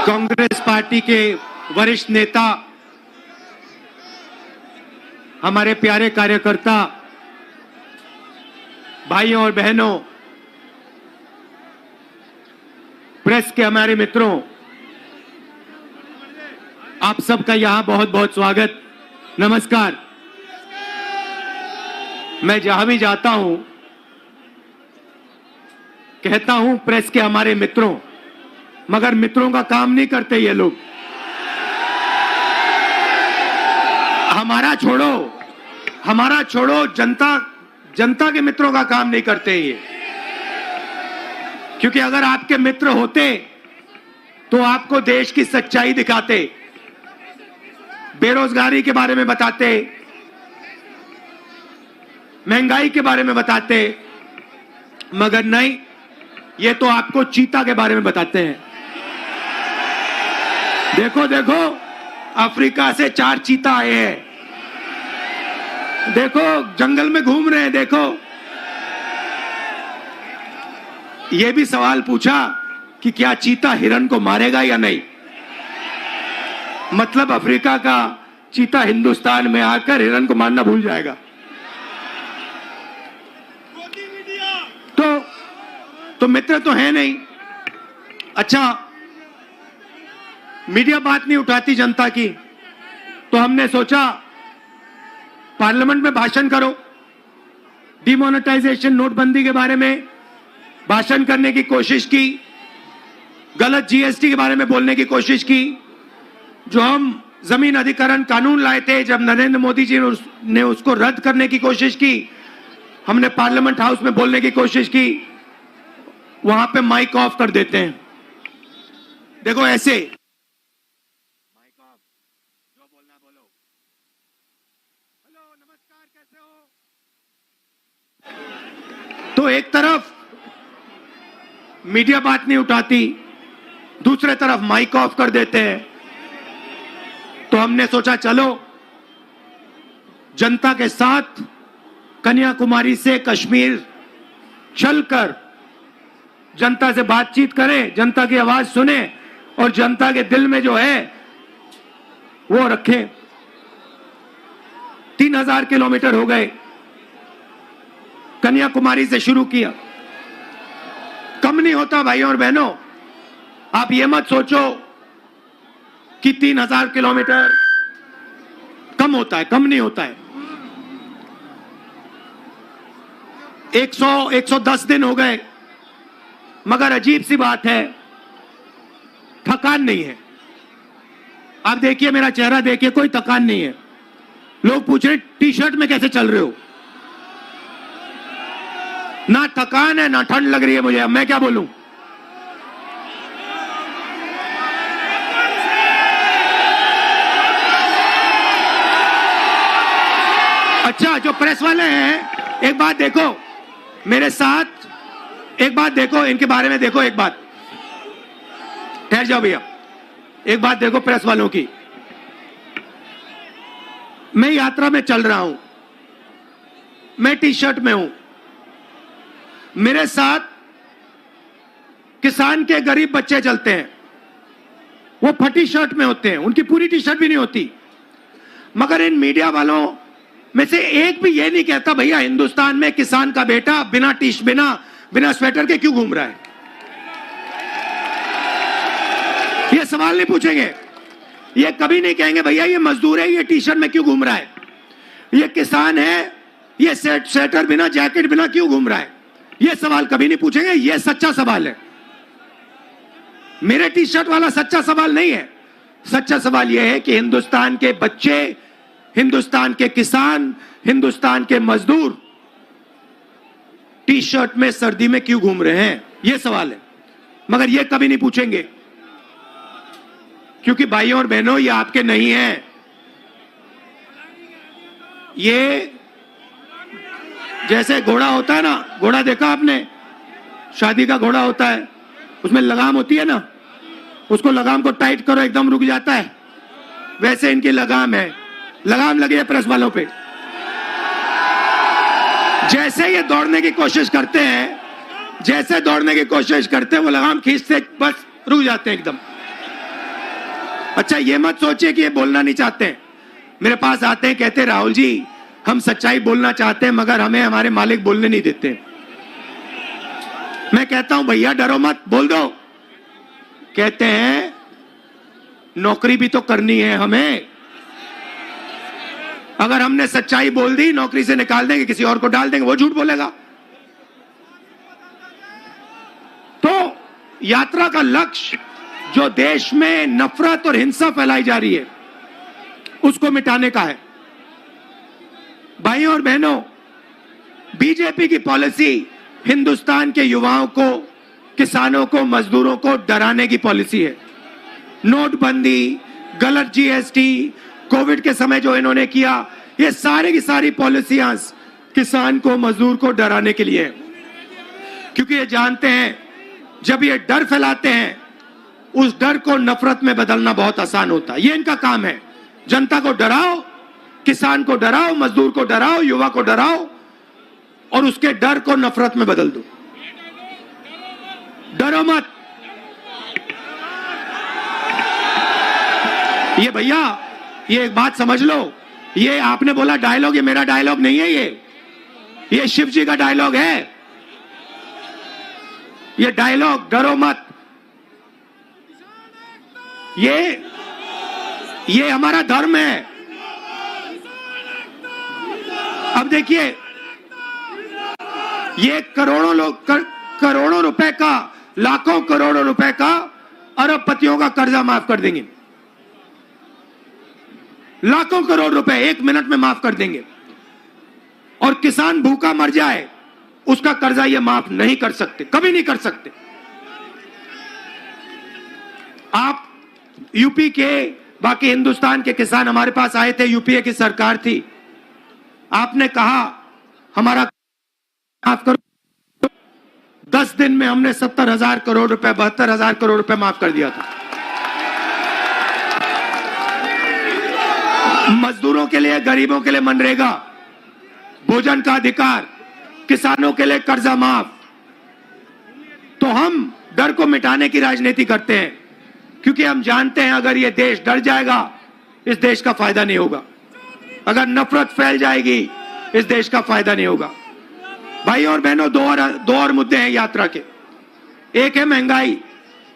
Congress party के वरिष्ठ नेता, हमारे प्यारे कार्यकर्ता, भाइयों और बहनों, प्रेस के हमारे मित्रों, आप सबका यहां बहुत बहुत स्वागत, नमस्कार। मैं जहां भी जाता हूं कहता हूं प्रेस के हमारे मित्रों, मगर मित्रों का काम नहीं करते ये लोग। हमारा छोड़ो, जनता के मित्रों का काम नहीं करते ये। क्योंकि अगर आपके मित्र होते तो आपको देश की सच्चाई दिखाते, बेरोजगारी के बारे में बताते, महंगाई के बारे में बताते, मगर नहीं, ये तो आपको चीता के बारे में बताते हैं। देखो, अफ्रीका से 4 चीता आए हैं, देखो जंगल में घूम रहे हैं। देखो, ये भी सवाल पूछा कि क्या चीता हिरण को मारेगा या नहीं। मतलब अफ्रीका का चीता हिंदुस्तान में आकर हिरण को मारना भूल जाएगा। तो मित्र तो है नहीं। अच्छा, मीडिया बात नहीं उठाती जनता की, तो हमने सोचा पार्लियामेंट में भाषण करो। डिमोनेटाइजेशन, नोटबंदी के बारे में भाषण करने की कोशिश की, गलत जीएसटी के बारे में बोलने की कोशिश की। जो हम जमीन अधिग्रहण कानून लाए थे, जब नरेंद्र मोदी जी ने उसको रद्द करने की कोशिश की, हमने पार्लियामेंट हाउस में बोलने की कोशिश की, वहां पे माइक ऑफ कर देते हैं। देखो ऐसे माइक ऑफ, जो बोलना बोलो। हेलो, नमस्कार, कैसे हो। तो एक तरफ मीडिया बात नहीं उठाती, दूसरे तरफ माइक ऑफ कर देते हैं। तो हमने सोचा चलो जनता के साथ कन्याकुमारी से कश्मीर चलकर जनता से बातचीत करें, जनता की आवाज सुने और जनता के दिल में जो है वो रखें। 3000 किलोमीटर हो गए, कन्याकुमारी से शुरू किया। कम नहीं होता भाइयों और बहनों। आप ये मत सोचो कि 3000 किलोमीटर कम होता है, कम नहीं होता है। 110 दिन हो गए, मगर अजीब सी बात है, थकान नहीं है। आप देखिए, मेरा चेहरा देखिए, कोई थकान नहीं है। लोग पूछ रहे टी शर्ट में कैसे चल रहे हो। ना थकान है, ना ठंड लग रही है मुझे। अब मैं क्या बोलूं। अच्छा, जो प्रेस वाले हैं, एक बात देखो मेरे साथ, एक बात देखो इनके बारे में। देखो एक बात, ठहर जाओ भैया, एक बात देखो प्रेस वालों की। मैं यात्रा में चल रहा हूं, मैं टी शर्ट में हूं, मेरे साथ किसान के गरीब बच्चे चलते हैं, वो फटी शर्ट में होते हैं, उनकी पूरी टी शर्ट भी नहीं होती। मगर इन मीडिया वालों में से एक भी ये नहीं कहता भैया हिंदुस्तान में किसान का बेटा बिना स्वेटर के क्यों घूम रहा है। ये सवाल नहीं पूछेंगे, ये कभी नहीं कहेंगे भैया ये मजदूर है, ये टी शर्ट में क्यों घूम रहा है, ये किसान है, ये स्वेटर बिना, जैकेट बिना क्यों घूम रहा है। ये सवाल कभी नहीं पूछेंगे। ये सच्चा सवाल है, मेरे टी शर्ट वाला सच्चा सवाल नहीं है। सच्चा सवाल यह है कि हिंदुस्तान के बच्चे, हिंदुस्तान के किसान, हिंदुस्तान के मजदूर टी शर्ट में सर्दी में क्यों घूम रहे हैं, यह सवाल है। मगर यह कभी नहीं पूछेंगे, क्योंकि भाइयों और बहनों ये आपके नहीं हैं। ये जैसे घोड़ा होता है ना, घोड़ा देखा आपने, शादी का घोड़ा होता है, उसमें लगाम होती है ना, उसको लगाम को टाइट करो एकदम रुक जाता है। वैसे इनकी लगाम है, लगाम लगी है प्रेस वालों पे। जैसे ये दौड़ने की कोशिश करते हैं, वो लगाम खींचते बस रुक जाते हैं एकदम। अच्छा, ये मत सोचिए कि ये बोलना नहीं चाहते हैं। मेरे पास आते हैं, कहते हैं राहुल जी हम सच्चाई बोलना चाहते हैं मगर हमें हमारे मालिक बोलने नहीं देते। मैं कहता हूं भैया डरो मत, बोल दो। कहते हैं नौकरी भी तो करनी है हमें, अगर हमने सच्चाई बोल दी नौकरी से निकाल देंगे, किसी और को डाल देंगे, वो झूठ बोलेगा। तो यात्रा का लक्ष्य जो देश में नफरत और हिंसा फैलाई जा रही है उसको मिटाने का है। भाइयों और बहनों, बीजेपी की पॉलिसी हिंदुस्तान के युवाओं को, किसानों को, मजदूरों को डराने की पॉलिसी है। नोटबंदी, गलत जीएसटी, कोविड के समय जो इन्होंने किया, ये सारी की सारी पॉलिसियां किसान को, मजदूर को डराने के लिए है। क्योंकि ये जानते हैं जब ये डर फैलाते हैं उस डर को नफरत में बदलना बहुत आसान होता है। ये इनका काम है। जनता को डराओ, किसान को डराओ, मजदूर को डराओ, युवा को डराओ और उसके डर को नफरत में बदल दो। डरो मत। ये भैया, ये एक बात समझ लो, ये आपने बोला डायलॉग, ये मेरा डायलॉग नहीं है। ये शिव जी का डायलॉग है। ये डायलॉग डरो मत, ये हमारा धर्म है। अब देखिए, ये करोड़ों रुपए का, लाखों करोड़ों रुपए का अरबपतियों का कर्जा माफ कर देंगे। लाखों करोड़ रुपए 1 मिनट में माफ कर देंगे। और किसान भूखा मर जाए उसका कर्जा ये माफ नहीं कर सकते, कभी नहीं कर सकते। आप यूपी के, बाकी हिंदुस्तान के किसान हमारे पास आए थे, यूपीए की सरकार थी, आपने कहा हमारा माफ करो। 10 दिन में हमने 70,000 करोड़ रुपए, 72,000 करोड़ रुपए माफ कर दिया था। मजदूरों के लिए, गरीबों के लिए मनरेगा, भोजन का अधिकार, किसानों के लिए कर्जा माफ। तो हम डर को मिटाने की राजनीति करते हैं क्योंकि हम जानते हैं अगर ये देश डर जाएगा इस देश का फायदा नहीं होगा। अगर नफरत फैल जाएगी इस देश का फायदा नहीं होगा। भाइयों और बहनों, दो और मुद्दे हैं यात्रा के। एक है महंगाई,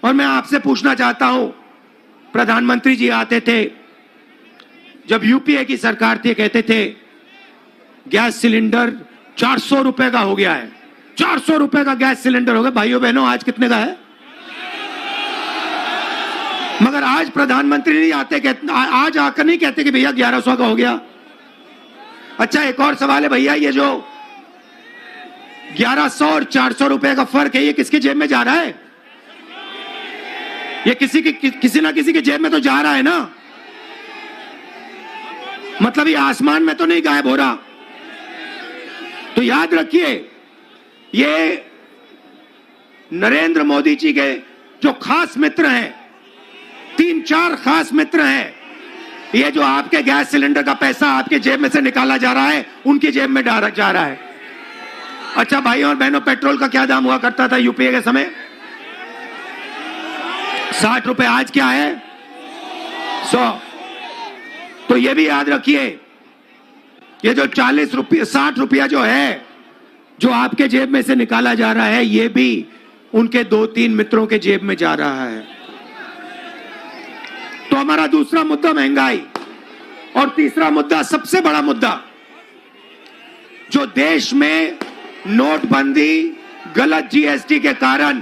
और मैं आपसे पूछना चाहता हूं, प्रधानमंत्री जी आते थे जब यूपीए की सरकार थी, कहते थे गैस सिलेंडर 400 रुपए का हो गया है। 400 रुपए का गैस सिलेंडर हो गया। भाइयों बहनों, आज कितने का है? मगर आज प्रधानमंत्री नहीं आते, आज आकर नहीं कहते कि भैया 1100 का हो गया। अच्छा, एक और सवाल है भैया, ये जो 1100 और 400 रुपए का फर्क है, ये किसके जेब में जा रहा है? ये किसी ना किसी के जेब में तो जा रहा है ना। मतलब ये आसमान में तो नहीं गायब हो रहा। तो याद रखिए, ये नरेंद्र मोदी जी के जो खास मित्र हैं, 3-4 खास मित्र हैं, ये जो आपके गैस सिलेंडर का पैसा आपके जेब में से निकाला जा रहा है, उनकी जेब में जा रहा है। अच्छा भाइयों और बहनों, पेट्रोल का क्या दाम हुआ करता था यूपीए के समय? 60 रुपए। आज क्या है? 100। तो ये भी याद रखिए, ये जो 40 रुपये, 60 रुपया जो है, जो आपके जेब में से निकाला जा रहा है, ये भी उनके 2-3 मित्रों के जेब में जा रहा है। तो हमारा दूसरा मुद्दा महंगाई, और तीसरा मुद्दा, सबसे बड़ा मुद्दा, जो देश में नोटबंदी, गलत जीएसटी के कारण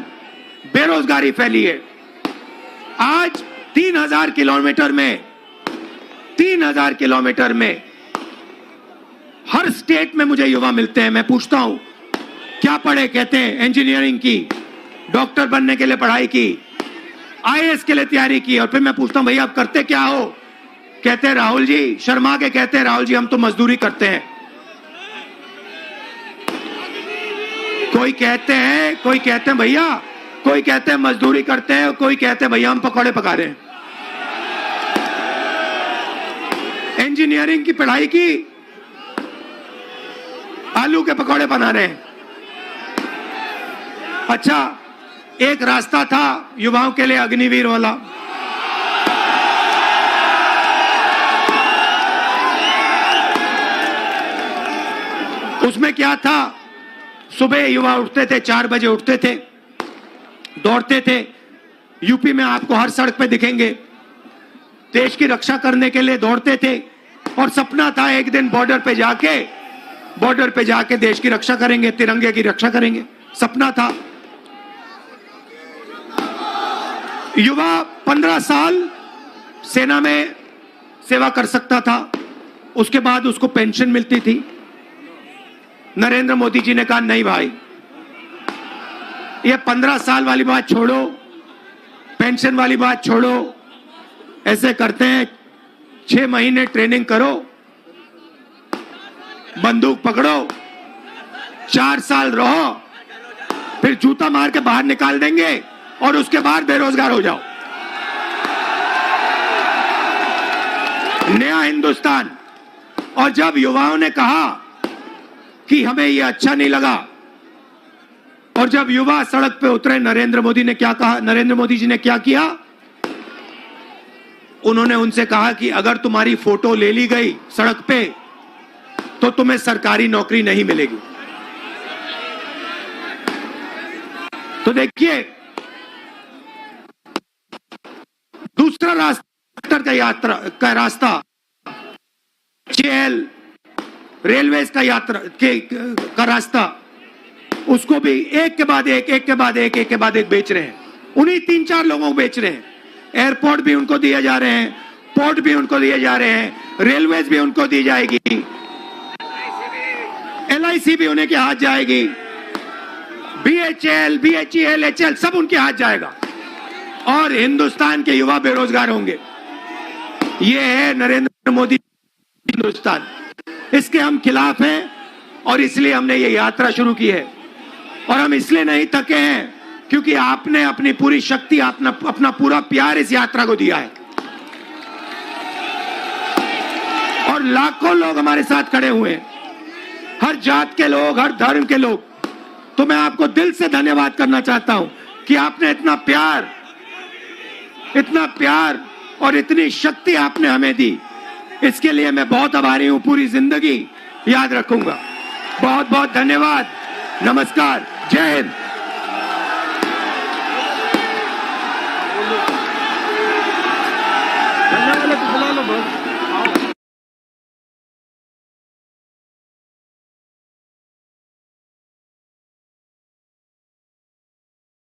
बेरोजगारी फैली है। आज 3,000 किलोमीटर में हर स्टेट में मुझे युवा मिलते हैं। मैं पूछता हूं क्या पढ़े, कहते हैं इंजीनियरिंग की, डॉक्टर बनने के लिए पढ़ाई की, आईएएस के लिए तैयारी की। और फिर मैं पूछता हूं भैया आप करते क्या हो? कहते हैं राहुल जी, शर्मा के कहते हैं राहुल जी हम तो मजदूरी करते हैं। कोई कहते हैं भैया, कोई कहते हैं मजदूरी करते हैं, कोई कहते हैं भैया हम पकौड़े पका रहे हैं। इंजीनियरिंग की पढ़ाई की, आलू के पकौड़े बना रहे हैं। अच्छा, एक रास्ता था युवाओं के लिए अग्निवीर वाला, उसमें क्या था, सुबह युवा उठते थे, 4 बजे उठते थे, दौड़ते थे। यूपी में आपको हर सड़क पे दिखेंगे, देश की रक्षा करने के लिए दौड़ते थे और सपना था एक दिन बॉर्डर पे जाके देश की रक्षा करेंगे, तिरंगे की रक्षा करेंगे, सपना था। युवा 15 साल सेना में सेवा कर सकता था, उसके बाद उसको पेंशन मिलती थी। नरेंद्र मोदी जी ने कहा नहीं भाई, ये 15 साल वाली बात छोड़ो, पेंशन वाली बात छोड़ो, ऐसे करते हैं 6 महीने ट्रेनिंग करो, बंदूक पकड़ो, 4 साल रहो, फिर जूता मार के बाहर निकाल देंगे और उसके बाद बेरोजगार हो जाओ। नया हिंदुस्तान। और जब युवाओं ने कहा कि हमें यह अच्छा नहीं लगा, और जब युवा सड़क पे उतरे, नरेंद्र मोदी ने क्या कहा, नरेंद्र मोदी जी ने क्या किया, उन्होंने उनसे कहा कि अगर तुम्हारी फोटो ले ली गई सड़क पे तो तुम्हें सरकारी नौकरी नहीं मिलेगी। तो देखिए, दूसरा रास्ता रास्ता जेल, रेलवेज का रास्ता, उसको भी एक के बाद एक बेच रहे हैं। उन्हीं 3-4 लोगों को बेच रहे हैं। एयरपोर्ट भी उनको दिए जा रहे हैं, पोर्ट भी उनको दिए जा रहे हैं, रेलवेज भी उनको दी जाएगी, LIC भी उन्हें के हाथ जाएगी, BHEL, HL सब उनके हाथ जाएगा और हिंदुस्तान के युवा बेरोजगार होंगे। ये है नरेंद्र मोदी हिंदुस्तान। इसके हम खिलाफ हैं और इसलिए हमने ये यात्रा शुरू की है। और हम इसलिए नहीं थके हैं क्योंकि आपने अपनी पूरी शक्ति, अपना पूरा प्यार इस यात्रा को दिया है और लाखों लोग हमारे साथ खड़े हुए हैं, हर जात के लोग, हर धर्म के लोग। तो मैं आपको दिल से धन्यवाद करना चाहता हूं कि आपने इतना प्यार और इतनी शक्ति आपने हमें दी। इसके लिए मैं बहुत आभारी हूं, पूरी जिंदगी याद रखूंगा। बहुत बहुत धन्यवाद। नमस्कार, जय हिंद।